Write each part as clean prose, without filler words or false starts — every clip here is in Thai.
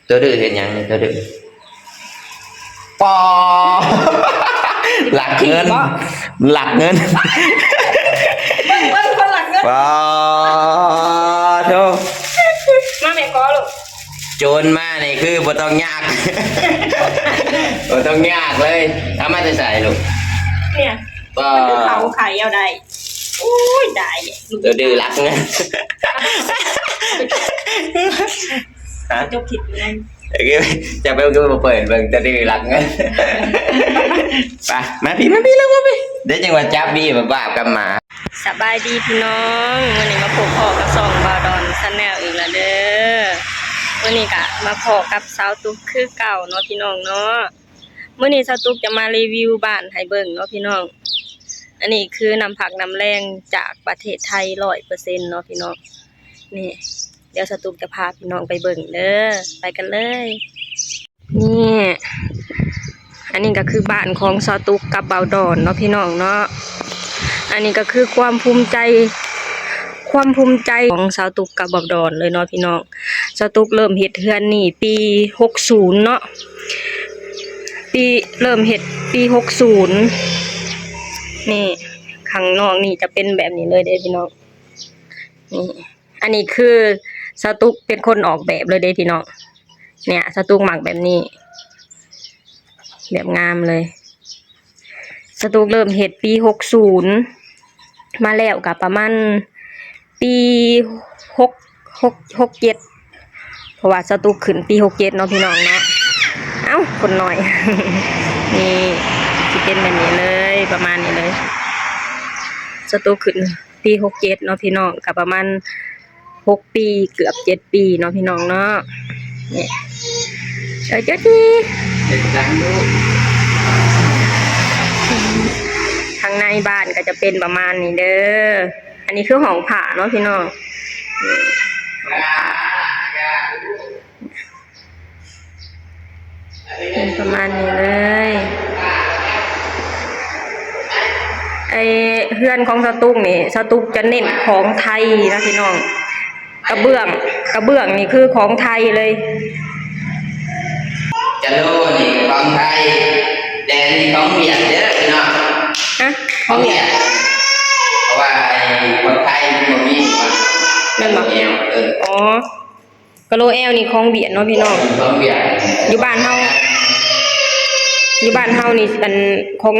ตัวดื้อเห็นยังตัวดื้อปอหลักเงินหลักเงินคนหลักเงินปอโธ่มาแม่กอลูกโจรมานี่คือบ่ต้องยากบ่ต้องยากเลยเอามาจะใส่ลูกเนี่ยเขาขายเอาได้โอ้ยได้ตัวดื้อหลักเงินจบผิดเลยจะไปก็มาเปิดเบิ่งจะดื้อหลักเงินไปมาพี่แล้วมาพี่เดี๋ยวจังหวะจับพี่แบบว่ากันมาสบายดีพี่น้องวันนี้มาพบพ่อกับส่องบาดอนซันแนลอีกแล้วเด้อวันนี้ก็มาพอกับสาวตุ๊กคือเก่าเนาะพี่น้องเนาะวันนี้สาวตุ๊กจะมารีวิวบ้านให้เบิ่งเนาะพี่น้องอันนี้คือน้ำผักน้ำแรงจากประเทศไทย100%เนาะพี่น้องนี่เดี๋ยวสาวตุ๊กจะพาพี่น้องไปเบิ่งเด้อไปกันเลยนี่อันนี้ก็คือบ้านของสาวตุ๊กกับบาวดอนเนาะพี่น้องเนาะอันนี้ก็คือความภูมิใจของสาวตุ๊กกับบาวดอนเลยเนาะพี่น้องสาวตุ๊กเริ่มเฮ็ดเฮือนนี่ปี60เนาะเริ่มเฮ็ดปี60นี่ข้างนอกนี่จะเป็นแบบนี้เลยเด้พี่น้องนี่อันนี้คือสาวตุ๊กเป็นคนออกแบบเลยเด้พี่น้องเนี่ยสาวตุ๊กหมักแบบนี้แบบงามเลยสาวตุ๊กเริ่มเฮ็ดปี60มาแล้วกับประมาณปี67เพราะว่าสาวตุ๊กขึ้นปี67เนาะพี่น้องเนาะเอ้าคนหน่อย นี่สิเป็นแบบนี้เลยประมาณนี้เลยสาวตุ๊กขึ้นปี67เนาะพี่น้องกับประมาณ6ปีเกือบ7ปีเนาะพี่น้องเนาะนี่เจ้าดีทางในบ้านก็จะเป็นประมาณนี้เด้ออันนี้คือห้องผ่าเนาะพี่น้องเป็นประมาณนี้เลยไอเฮือนของสตุ๊กนี่สตุ๊กจะเน้นของไทยนะพี่น้องกระเบื้องนี่คือของไทยเลยจะรู้นี่ของไทยแต่นี่ของเวียดเด้อพี่น้องของเวียดเพราะว่าคนไทยมันมีนั่นบ่อ๋อกะโลแอลนี่ของเวียดเนาะพี่น้องของเวียดอยู่บ้านเฮานี่อันของ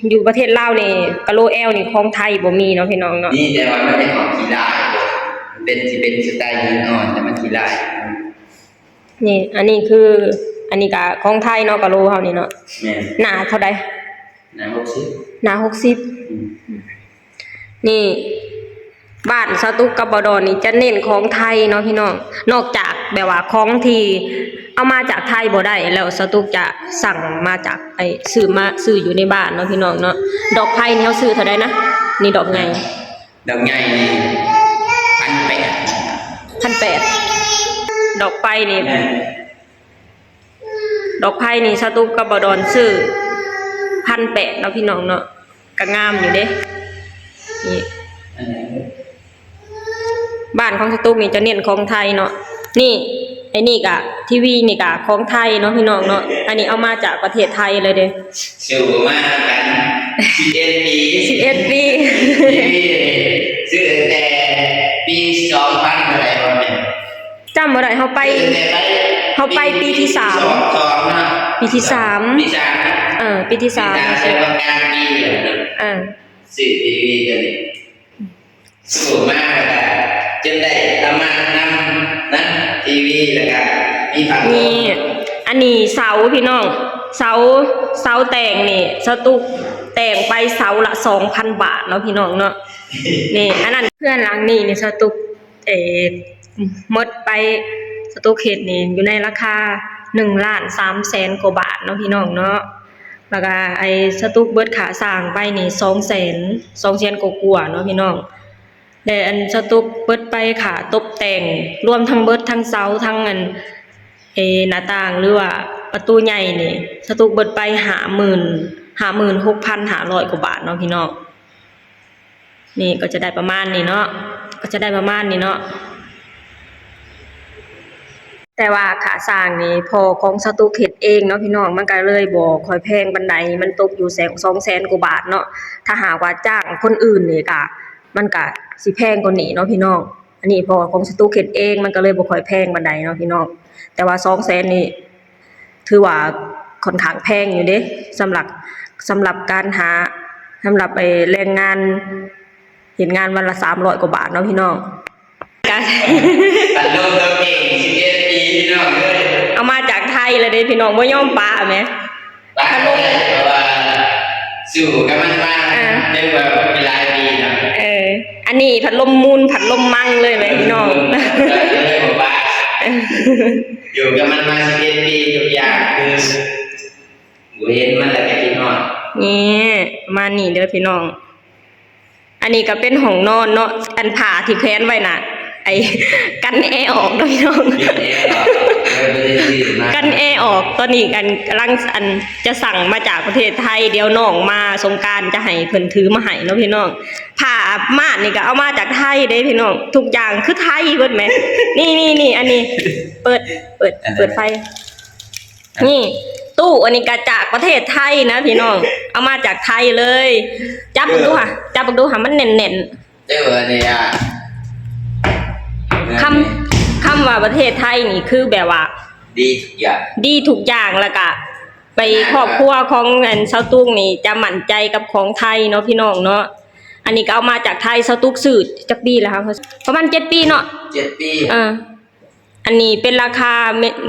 อยู่ประเทศลาวนี่กะโลแอลนี่ของไทยบ่มีเนาะพี่น้องเนาะนี่แต่ว่ามันเป็นของกีฬาเป็นสไตล์หินอ่อนแต่มันกีฬานี่อันนี้ก็ของไทยเนาะกะโลเฮานี่เนาะหนาเท่าใดหนา60นี่บ้านสตุ๊กกับบาวดอนนี่จะเน้นของไทยเนาะพี่น้องนอกจากแบบว่าของที่เอามาจากไทยบ่ได้แล้วสตุ๊กจะสั่งมาจากซื้ออยู่ในบ้านเนาะพี่น้องเนาะดอกไผ่นี่เฮาซื้อเท่าใดนะนี่ดอกใหญ่นี่1,800ดอกไผ่นี่สตุ๊กกับบาวดอนซื้อ1,800เนาะพี่น้องเนาะก็งามอยู่เด้นี่บ้านของสตุ๊กนี่จะเน้นของไทยเนาะนี่ไอ้นี่กะทีวีนี่กะของไทยเนาะพี่น้องเนาะอันนี้เอามาจากประเทศไทยเลยเด้ซื้อมากัน11 ปีซื้อแต่ปี2000อะไรประมาณนี้จำบ่ได้เฮาไปปีที่3นะปีที่3ปีที่3ซื้อประมาณปีซื้อทีวีกันนี่ซื้อมาจนได้ประมาณนั้นนะทีวีแล้วก็มีผักนี่อันนี้เสาพี่น้องเสาแต่งนี่สตุ๊กแต่งไปเสาละ 2,000 บาทเนาะพี่น้องเนาะนี่อันนั้นเพื่อนหลังนี่สตุ๊กหมดไปสตุ๊กเฮ็ดนี่อยู่ในราคา1,300,000 กว่าบาทเนาะพี่น้องเนาะแล้วก็ไอ้สตุ๊กเบิดขาสร้างไปนี่200,000 กว่าเนาะพี่น้องแต่อันสตุ๊กเบิดไปขาตกแต่งรวมทั้งเบิดทั้งเสาทั้งอันหน้าต่างหรือว่าประตูใหญ่นี่สตุ๊กเบิดไป56,500 กว่าบาทเนาะพี่น้องนี่ก็จะได้ประมาณนี้เนาะ แต่ว่าค่าสร้างนี่พอของสตุกเฮ็ดเองเนาะพี่น้องมันก็เลยบ่ค่อยแพงปานใดมันตกอยู่200,000 กว่าบาทเนาะถ้าหากว่าจ้างคนอื่นนี่ก็มันก็สิแพงกว่านี้เนาะพี่น้องอันนี้พอของสตุกเฮ็ดเองมันก็เลยบ่ค่อยแพงปานใดเนาะพี่น้องแต่ว่า200,000นี่ถือว่าค่อนข้างแพงอยู่เด้สำหรับการหาสำหรับแรงงานเฮ็ดงานวันละ300 กว่าบาทเนาะพี่น้องก็ ตัดลมตัวเก่ง11 ปีพี่น้องเลย เอามาจากไทยเลยเด้พี่น้องบ่ยอมปะแหม ตายเลยเพราะว่าสู่กับมันมาเรียกว่าเป็นหลายปีนะ อันนี้พัดลมมูลพัดลมมั่งเลยไหมพี่น้อง เลยบอกว่าอยู่กับมันมา11 ปีทุกอย่างคือกูเห็นมันแล้วก็คิดฮอด นี่มานี่เด้อพี่น้อง อันนี้ก็เป็นห้องนอนเนาะอันผ้าที่แขวนไว้น่ะ ไอ้กันแอร์ออกเนาะพี่น้อง กันแอร์ออกตอนนี้กันกำลังอันจะสั่งมาจากประเทศไทยเดี๋ยวน้องมาสงกรานต์จะให้เพิ่นถือมาให้เนาะพี่น้องผ้าม่านนี่ก็เอามาจากไทยเด้พี่น้องทุกอย่างคือไทยเบิดแหมนี่อันนี้เปิดไฟนี่ตู้อันนี้ก็จากประเทศไทยนะพี่น้องเอามาจากไทยเลยจับดูค่ะมันแน่น เด้อเนี่ย คำว่าประเทศไทยนี่คือแบบว่า ดีทุกอย่าง ดีทุกอย่างแล้วก็ไปครอบครัวของอันเซาตุกนี่จะมั่นใจกับของไทยเนาะพี่น้องเนาะอันนี้ก็เอามาจากไทยเซาตุกซื้อจักปีแล้วครับประมาณ7 ปีเนาะ 7 ปี อันนี้เป็นราคา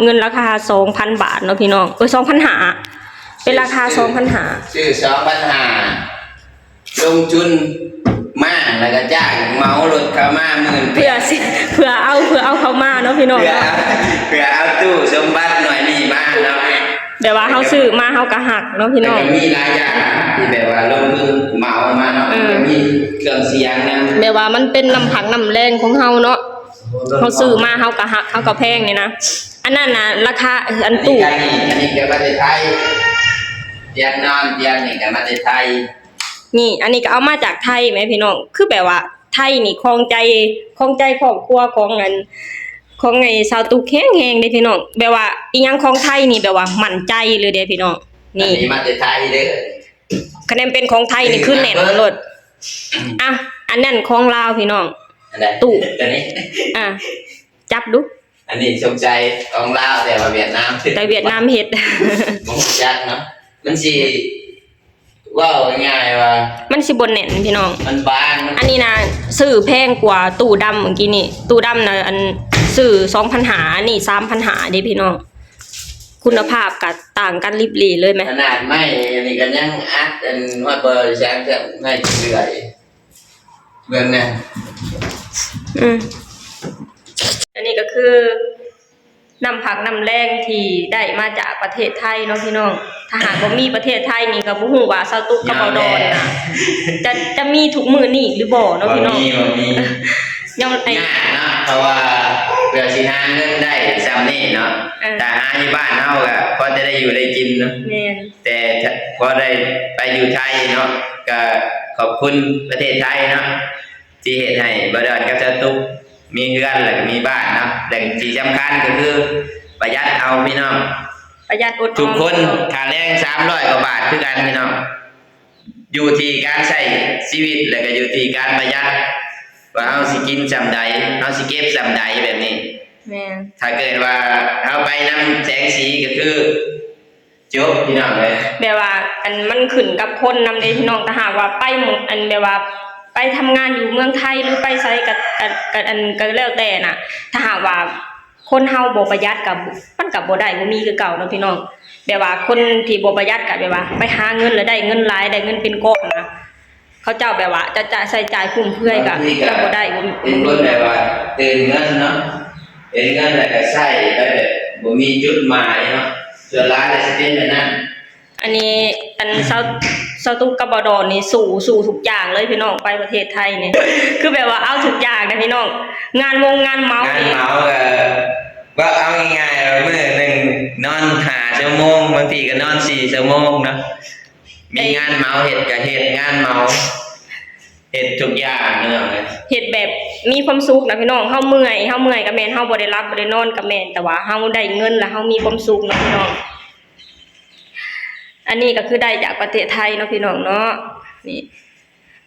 เงินราคา 2,000 บาทเนาะพี่น้อง2,500เป็นราคา 2,500ซื้อ2,500ลงทุนมากแล้วก็จ้างเหมารถเข้ามา10,000 เพื่อเอาเข้ามาเนาะพี่น้อง เพื่อเอาตู้สมบัติหน่อยนี่มาเนาะ แต่ว่าเฮาซื้อมาเฮาก็หักเนาะพี่น้อง มีหลายอย่างที่แบบว่าลงทุนเหมามาเนาะมีเครื่องเสียงนำแบบว่ามันเป็นน้ำพักน้ำแรงของเฮาเนาะเฮาซื้อมาเฮาก็หักเฮาก็แพงนี่นะอันนั้นน่ะราคาอันตู้ อันนี้ก็มาจากไทยเตียงนอนเตียงนี่ก็มาจากไทยนี่อันนี้ก็เอามาจากไทยแม่พี่น้องคือแบบว่าไทยนี่ครองใจครอบครัวของไอ้ชาวตุกแห้งๆเด้พี่น้องแบบว่าอีหยังของไทยนี่แบบว่ามั่นใจเลยเด้พี่น้องนี่มาจากไทยเด้อคะแนนเป็นของไทยนี่คือแน่นโลดอ่ะอันนั้นของลาวพี่น้องตู้อันนี้จับดูอันนี้สงใจของลาวแต่ว่าเวียดนามเฮ็ดบ่จักเนาะมันสิว้าวง่ายว่ามันสิบ่แน่นพี่น้องมันบางอันนี้นะซื้อแพงกว่าตู้ดำเมื่อกี้นี่ตู้ดำน่ะอันซื้อ 2,500 อันนี้ 3,500 เด้พี่น้องคุณภาพก็ต่างกันลิบหรี่เลยไหมขนาดไม่อันนี้ก็ยังอัดอันว่าเบอร์แซงจะไม่เรื่อยเบิ่งนะอันนี้ก็คือน้ำผักน้ำแรงที่ได้มาจากประเทศไทยเนาะพี่น้องถ้าหากบ่มีประเทศไทยนี่ก็บ่ฮู้ว่าซาตุกกับบ่ดอนน่ะจะมีทุกมื้อนี้หรือบ่เนาะพี่น้องมียังไอ้เนาะเพราะว่าเพื่อสิหาเงินได้ซ้ำนี่เนาะแต่หาอยู่บ้านเฮาก็พอจะได้อยู่ได้กินเนาะแม่นแต่พอได้ไปอยู่ไทยเนาะก็ขอบคุณประเทศไทยเนาะที่เฮ็ดให้บ่ดอนกับซาตุกมีเรือนแล้วก็มีบ้านเนาะแต่ที่สำคัญก็คือประหยัดเอาพี่น้องประหยัดอดทุกคนค่าแรง300 กว่าบาทคือกันพี่น้องอยู่ที่การใช้ชีวิตแล้วก็อยู่ที่การประหยัดว่าเฮาสิกินจำใดเฮาสิเก็บจำใดแบบนี้แม่ถ้าเกิดว่าเฮาไปนำแสงสีก็คือจบพี่น้องเลยแบบว่าอันมันขึ้นกับคนนำเด้พี่น้องถ้าหากว่าไปหมดอันแบบว่าไปทำงานอยู่เมืองไทยหรือไปไสกับอันก็แล้วแต่น่ะถ้าหากว่าคนเฮาบ่ประหยัดกับมันก็บ่ได้บ่มีคือเก่าเนาะพี่น้องแบบว่าคนที่บ่ประหยัดก็แบบว่าไปหาเงินแล้วได้เงินหลายได้เงินเป็นก้อนนะเขาเจ้าแบบว่าจะใช้จ่ายฟุ่มเฟือยก็บ่ได้เป็นคนแบบว่าตื่นเงินเนาะเป็นเงินแล้วก็ใช้ไปแบบบ่มีจุดหมายเนาะส่วนหลายก็สิเป็นแบบนั้นอันนี้อันเซาตุกกับบ่ดอนนี่สู่ทุกอย่างเลยพี่น้องไปประเทศไทยนี่คือแบบว่าเอาทุกอย่างนะพี่น้องงานเมาว่าเอาง่ายๆมื้อนึงนอน5 ชั่วโมงบางทีก็นอน4 ชั่วโมงเนาะมีงานเมาเฮ็ดก็เฮ็ดงานเมาเฮ็ดทุกอย่างเนาะเฮ็ดแบบ มีความสุขนะพี่น้องเฮาเมื่อยก็แม่นเฮาบ่ได้รับบ่ได้นอนก็แม่นแต่ว่าเฮาได้เงินแล้วเฮามีความสุขนะพี่น้องอันนี้ก็คือได้จากประเทศไทยเนาะพี่น้องเนาะนี่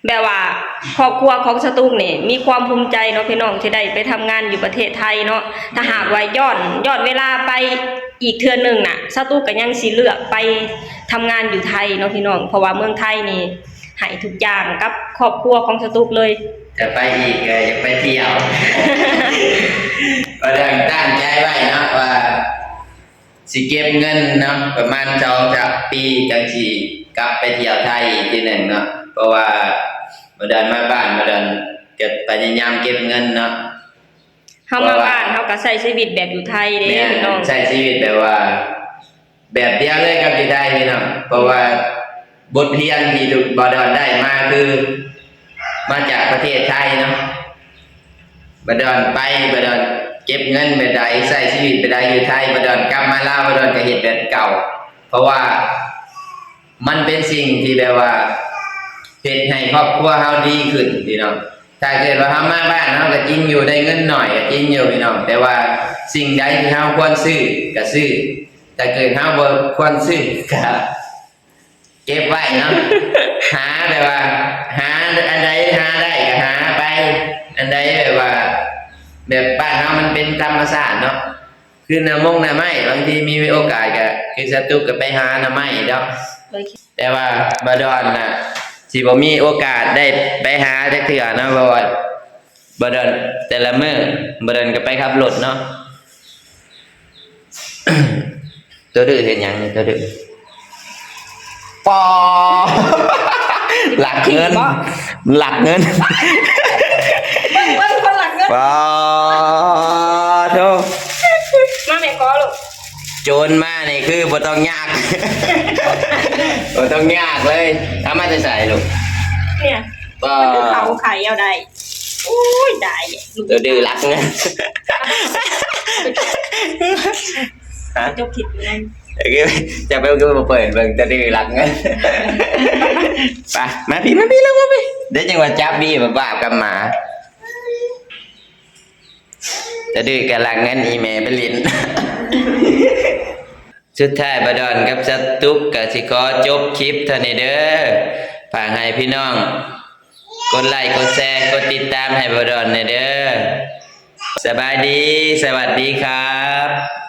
แบบว่าครอบครัวของสตุกนี่มีความภูมิใจเนาะพี่น้องที่ได้ไปทำงานอยู่ประเทศไทยเนาะถ้าหากว่าย้อนเวลาไปอีกเทื่อนึงน่ะสตุกก็ยังสิเลือกไปทำงานอยู่ไทยเนาะพี่น้องเพราะว่าเมืองไทยนี่ให้ทุกอย่างกับครอบครัวของสตุกเลย จะไปอีกอยากไปเที่ยว ก็ได้ตั้งใจไว้เนาะว่าสิเก็บเงินเนาะประมาณ2-3 ปีจังสิกลับไปเที่ยวไทยอีกทีหนึ่งเนาะเพราะว่าบ่ได้มาบ้านบ่ได้ก็พยายามเก็บเงินเนาะเฮามาบ้านเฮาก็ใช้ชีวิตแบบอยู่ไทยเด้พี่น้องใช้ชีวิตแบบว่า แบบเดียวเลยกับที่ไทยพี่น้องเพราะว่าบทเรียนที่ทุกบ่ดอนได้มาคือมาจากประเทศไทยเนาะบ่ดอนไปบ่ดอนเก็บเงินไปได้ใช้ชีวิตไปได้อยู่ไทยบ่ดอนกลับมาลาวบ่ดอนก็เฮ็ดแบบเก่าเพราะว่ามันเป็นสิ่งที่แบบว่าเฮ็ดให้ครอบครัวเฮาดีขึ้นพี่น้องถ้าเกิดว่าเฮามาบ้านเฮาก็จริงอยู่ได้เงินหน่อยก็จริงอยู่พี่น้องแต่ว่าสิ่งใดที่เฮาควรซื้อก็ซื้อถ้าเกิดเฮาบ่ควรซื้อก็เก็บไว้เนาะ หาแบบว่าหาอันใดหาได้ก็หาไปอันใดแบบว่าแบบบ้านเฮามันเป็นธรรมชาติเนาะคือหน้าไม้บางทีมีโอกาสก็คือสตุกก็ไปหาหน้าไม้เนาะแต่ว่าบ่ดอนน่ะสิบ่มีโอกาสได้ไปหาจักเทื่อเนาะเพราะว่าบ่ดอนแต่ละมื้อบ่ดอนก็ไปขับรถเนาะ ตัวดื้อเห็นหยังตัวดื้อปอ หลักเงินเบิ่งคนหลักเงินปอโธ่มาแม่ขอลูกโจรมานี่คือบ่ต้องยาก บ่ต้องยากเลยเอามาจะใส่ลูกเนี่ยมันคือเขาไข่เอาได้โอ้ยได้ตัวดื้อหลักเงินจบผิดอยู่นั่นจะไปก็มาเปิดเบิ่งจะดื้อหลักเงินไปมาพี่แล้วมาพี่เดี๋ยวจังหวะจับบี้บ้ากับหมาจะดื้อกับหลักเงินอีเมลไปลิ้นสุดท้ายบดอนกับสตุกกับสิขอจบคลิปเท่านี้เด้อฝากให้พี่น้องกดไลค์กดแชร์กดติดตามให้บดอนเด้อสบายดีสวัสดีครับ